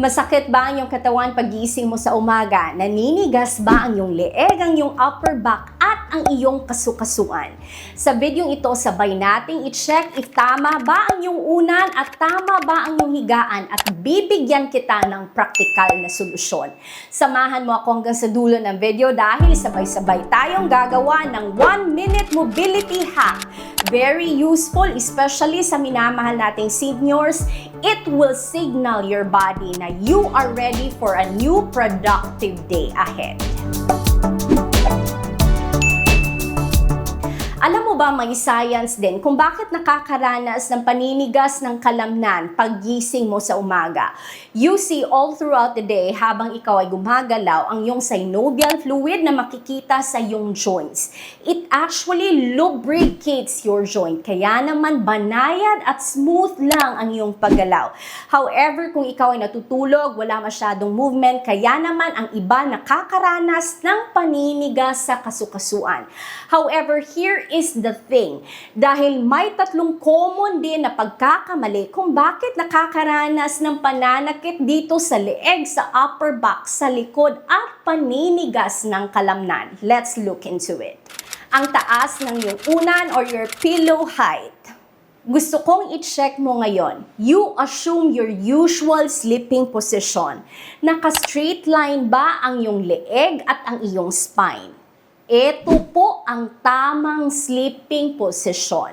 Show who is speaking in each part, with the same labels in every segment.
Speaker 1: Masakit ba ang iyong katawan pagising mo sa umaga? Naninigas ba ang iyong leeg, ang iyong upper back at ang iyong kasukasuan? Sa video ito, sabay nating i-check if tama ba ang iyong unan at tama ba ang iyong higaan at bibigyan kita ng praktikal na solusyon. Samahan mo ako hanggang sa dulo ng video dahil sabay-sabay tayong gagawa ng 1-minute mobility hack. Very useful, especially sa minamahal nating seniors. It will signal your body na you are ready for a new productive day ahead. Alam mo ba, may science din kung bakit nakakaranas ng paninigas ng kalamnan paggising mo sa umaga. You see all throughout the day habang ikaw ay gumagalaw ang iyong synovial fluid na makikita sa iyong joints. It actually lubricates your joint. Kaya naman banayad at smooth lang ang iyong paggalaw. However, kung ikaw ay natutulog, wala masyadong movement, kaya naman ang iba nakakaranas ng paninigas sa kasukasuan. However, here is the thing. Dahil may tatlong common din na pagkakamali kung bakit nakakaranas ng pananakit dito sa leeg, sa upper back, sa likod at paninigas ng kalamnan. Let's look into it. Ang taas ng iyong unan or your pillow height. Gusto kong i-check mo ngayon. You assume your usual sleeping position. Naka-straight line ba ang iyong leeg at ang iyong spine? Ito po ang tamang sleeping position.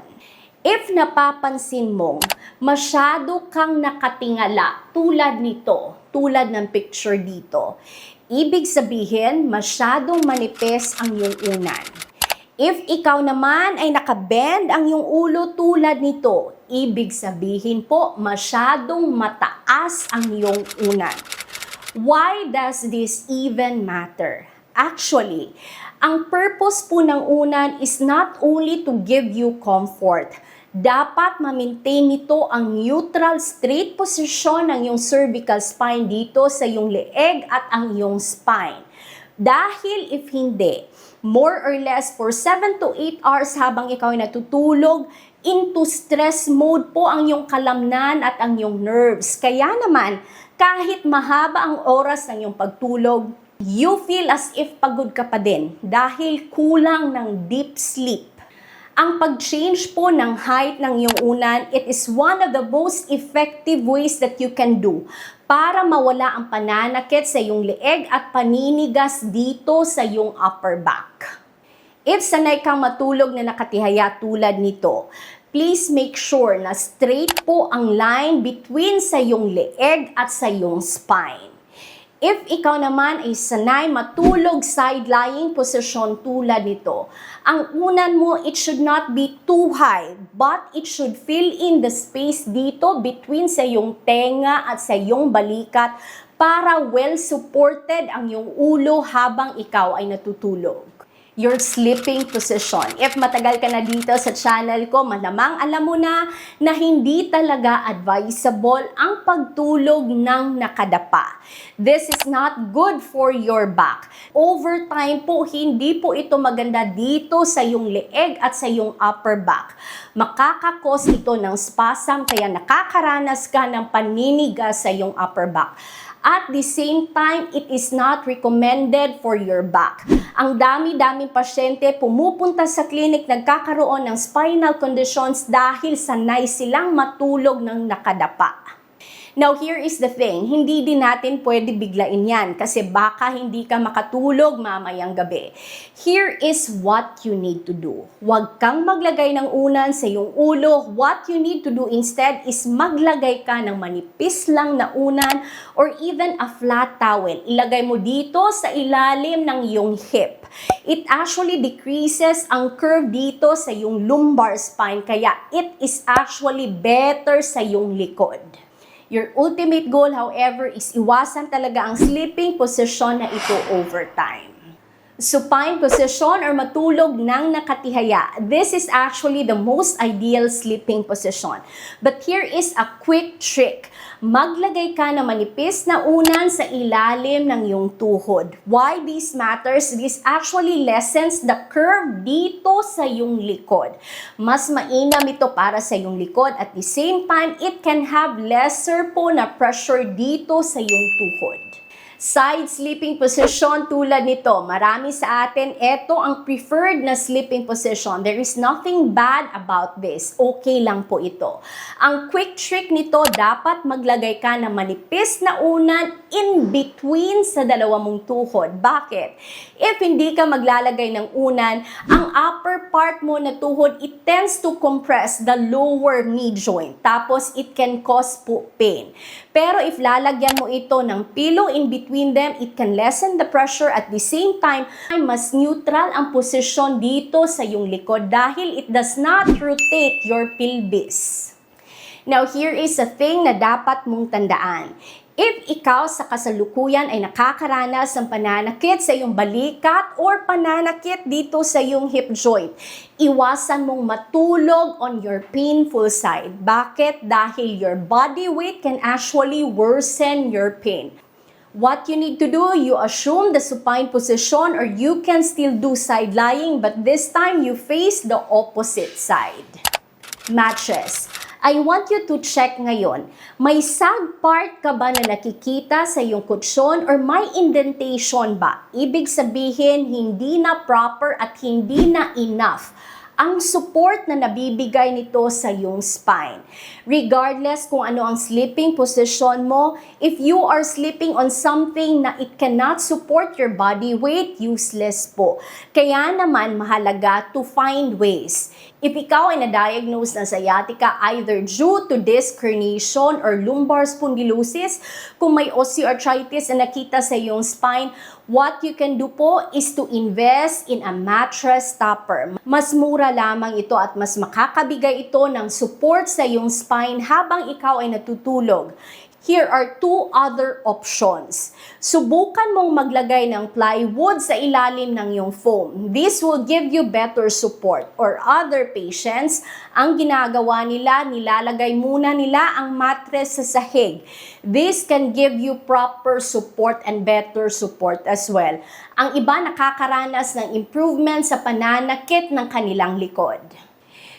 Speaker 1: If napapansin mo, masyado kang nakatingala tulad nito, tulad ng picture dito, ibig sabihin masyadong manipis ang iyong unan. If ikaw naman ay nakabend ang iyong ulo tulad nito, ibig sabihin po masyadong mataas ang iyong unan. Why does this even matter? Actually, ang purpose po ng unan is not only to give you comfort. Dapat ma-maintain nito ang neutral straight position ng iyong cervical spine dito sa iyong leeg at ang iyong spine. Dahil if hindi, more or less for 7 to 8 hours habang ikaw ay natutulog, into stress mode po ang iyong kalamnan at ang iyong nerves. Kaya naman, kahit mahaba ang oras ng iyong pagtulog, you feel as if pagod ka pa din dahil kulang ng deep sleep. Ang pag-change po ng height ng iyong unan, it is one of the most effective ways that you can do para mawala ang pananakit sa iyong leeg at paninigas dito sa iyong upper back. If sanay kang matulog na nakatihaya tulad nito, please make sure na straight po ang line between sa iyong leeg at sa iyong spine. If ikaw naman ay sanay matulog side-lying position tulad nito, ang unan mo, it should not be too high, but it should fill in the space dito between sa iyong tenga at sa iyong balikat para well-supported ang iyong ulo habang ikaw ay natutulog. Your sleeping position. If matagal ka na dito sa channel ko, malamang alam mo na hindi talaga advisable ang pagtulog ng nakadapa. This is not good for your back. Over time po, hindi po ito maganda dito sa iyong leeg at sa iyong upper back. Makakakos ito ng spasm kaya nakakaranas ka ng paninigas sa iyong upper back. At the same time, it is not recommended for your back. Ang dami-daming pasyente pumupunta sa clinic nagkakaroon ng spinal conditions dahil sanay silang matulog ng nakadapa. Now, here is the thing, hindi din natin pwede biglain yan kasi baka hindi ka makatulog mamayang gabi. Here is what you need to do. Huwag kang maglagay ng unan sa iyong ulo. What you need to do instead is maglagay ka ng manipis lang na unan or even a flat towel. Ilagay mo dito sa ilalim ng iyong hip. It actually decreases ang curve dito sa iyong lumbar spine kaya it is actually better sa iyong likod. Your ultimate goal, however, is iwasan talaga ang sleeping position na ito over time. Supine position or matulog ng nakatihaya. This is actually the most ideal sleeping position. But here is a quick trick. Maglagay ka na manipis na unan sa ilalim ng iyong tuhod. Why this matters? This actually lessens the curve dito sa iyong likod. Mas mainam ito para sa iyong likod. At the same time, it can have lesser po na pressure dito sa iyong tuhod. Side sleeping position tulad nito. Marami sa atin, ito ang preferred na sleeping position. There is nothing bad about this. Okay lang po ito. Ang quick trick nito, dapat maglagay ka ng manipis na unan in between sa dalawa mong tuhod. Bakit? If hindi ka maglalagay ng unan, ang upper part mo na tuhod, it tends to compress the lower knee joint. Tapos, it can cause po pain. Pero if lalagyan mo ito ng pillow in between them, it can lessen the pressure at the same time, mas neutral ang posisyon dito sa iyong likod dahil it does not rotate your pelvis. Now, here is a thing na dapat mong tandaan. If ikaw sa kasalukuyan ay nakakaranas ng pananakit sa iyong balikat or pananakit dito sa iyong hip joint, iwasan mong matulog on your painful side. Bakit? Dahil your body weight can actually worsen your pain. What you need to do, you assume the supine position or you can still do side lying, but this time you face the opposite side. Mattress. I want you to check ngayon, may sag part ka ba na nakikita sa iyong kutsyon or may indentation ba? Ibig sabihin, hindi na proper at hindi na enough ang support na nabibigay nito sa iyong spine. Regardless kung ano ang sleeping position mo, if you are sleeping on something na it cannot support your body weight, useless po. Kaya naman mahalaga to find ways. If ikaw ay na-diagnose ng sciatica either due to disc herniation or lumbar spondylosis, kung may osteoarthritis na nakita sa iyong spine, what you can do po is to invest in a mattress topper. Mas mura lamang ito at mas makakabigay ito ng support sa iyong spine habang ikaw ay natutulog. Here are two other options. Subukan mong maglagay ng plywood sa ilalim ng iyong foam. This will give you better support. Or other patients, ang ginagawa nila, nilalagay muna nila ang mattress sa sahig. This can give you proper support and better support as well. Ang iba nakakaranas ng improvement sa pananakit ng kanilang likod.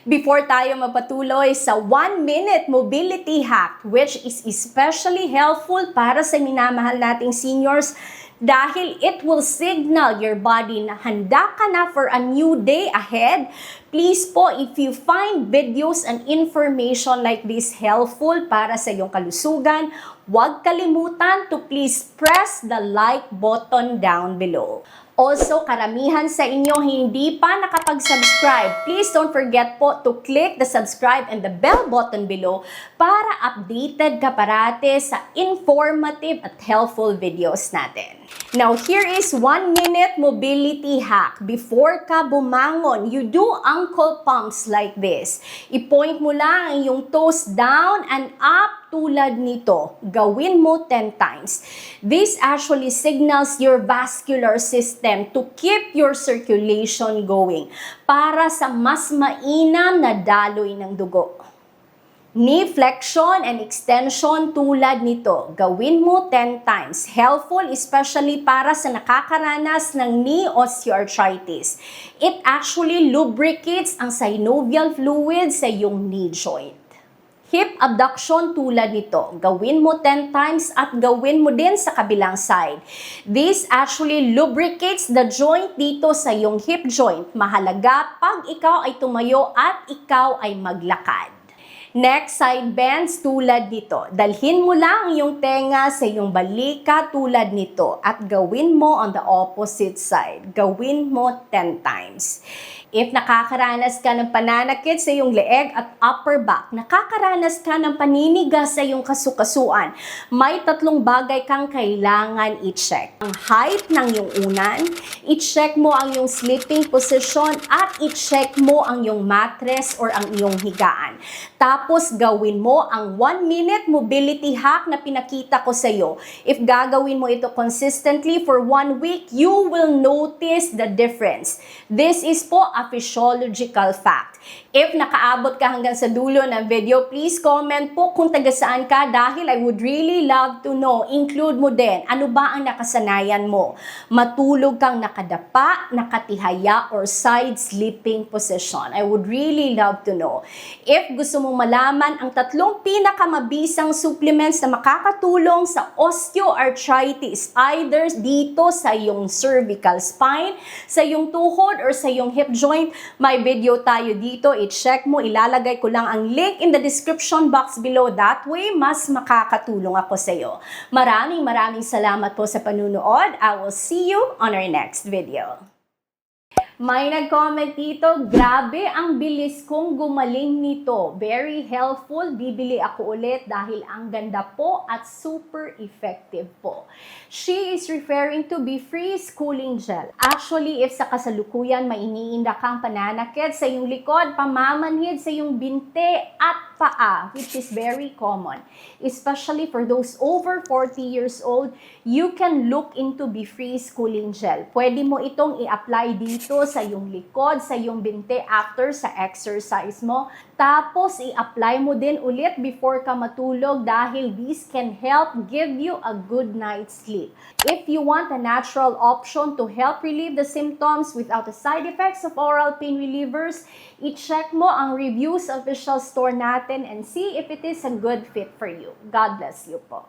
Speaker 1: Before tayo mapatuloy sa 1-minute mobility hack, which is especially helpful para sa minamahal nating seniors dahil it will signal your body na handa ka na for a new day ahead. Please po, if you find videos and information like this helpful para sa iyong kalusugan, huwag kalimutan to please press the like button down below. Also, karamihan sa inyo hindi pa nakapag-subscribe. Please don't forget po to click the subscribe and the bell button below para updated ka parate sa informative at helpful videos natin. Now, here is 1-minute mobility hack. Before ka bumangon, you do ankle pumps like this. I-point mo lang ang iyong toes down and up tulad nito. Gawin mo 10 times. This actually signals your vascular system to keep your circulation going para sa mas mainam na daloy ng dugo. Knee flexion and extension tulad nito. Gawin mo 10 times. Helpful especially para sa nakakaranas ng knee osteoarthritis. It actually lubricates ang synovial fluid sa iyong knee joint. Hip abduction tulad nito. Gawin mo 10 times at gawin mo din sa kabilang side. This actually lubricates the joint dito sa iyong hip joint. Mahalaga pag ikaw ay tumayo at ikaw ay maglakad. Next, side bends tulad nito. Dalhin mo lang yung tenga sa iyong balika tulad nito at gawin mo on the opposite side. Gawin mo 10 times. If nakakaranas ka ng pananakit sa iyong leeg at upper back, nakakaranas ka ng paninigas sa iyong kasukasuan, may 3 bagay kang kailangan i-check. Ang height ng iyong unan, i-check mo ang iyong sleeping position, at i-check mo ang iyong mattress or ang iyong higaan. Tapos gawin mo ang 1-minute mobility hack na pinakita ko sa iyo. If gagawin mo ito consistently for 1 week, you will notice the difference. This is po a physiological fact. If nakaabot ka hanggang sa dulo ng video, please comment po kung taga saan ka dahil I would really love to know. Include mo din, ano ba ang nakasanayan mo? Matulog kang nakadapa, nakatihaya, or side sleeping position? I would really love to know. If gusto mong malaman ang 3 pinakamabisang supplements na makakatulong sa osteoarthritis, either dito sa iyong cervical spine, sa iyong tuhod, or sa iyong hip joint, may video tayo dito. I-check mo, ilalagay ko lang ang link in the description box below. That way, mas makakatulong ako sa iyo. Maraming salamat po sa panunood. I will see you on our next video. May nag-comment dito, grabe ang bilis kong gumaling nito. Very helpful, bibili ako ulit dahil ang ganda po at super effective po. She is referring to Be-Freeze Cooling Gel. Actually, if sa kasalukuyan may iniinda kang pananakit sa iyong likod, pamamanhid sa iyong binte at paa, which is very common. Especially for those over 40 years old, you can look into Be-Freeze Cooling Gel. Pwede mo itong i-apply dito sa iyong likod, sa iyong binte after sa exercise mo. Tapos, i-apply mo din ulit before ka matulog dahil this can help give you a good night's sleep. If you want a natural option to help relieve the symptoms without the side effects of oral pain relievers, i-check mo ang reviews official store natin and see if it is a good fit for you. God bless you po.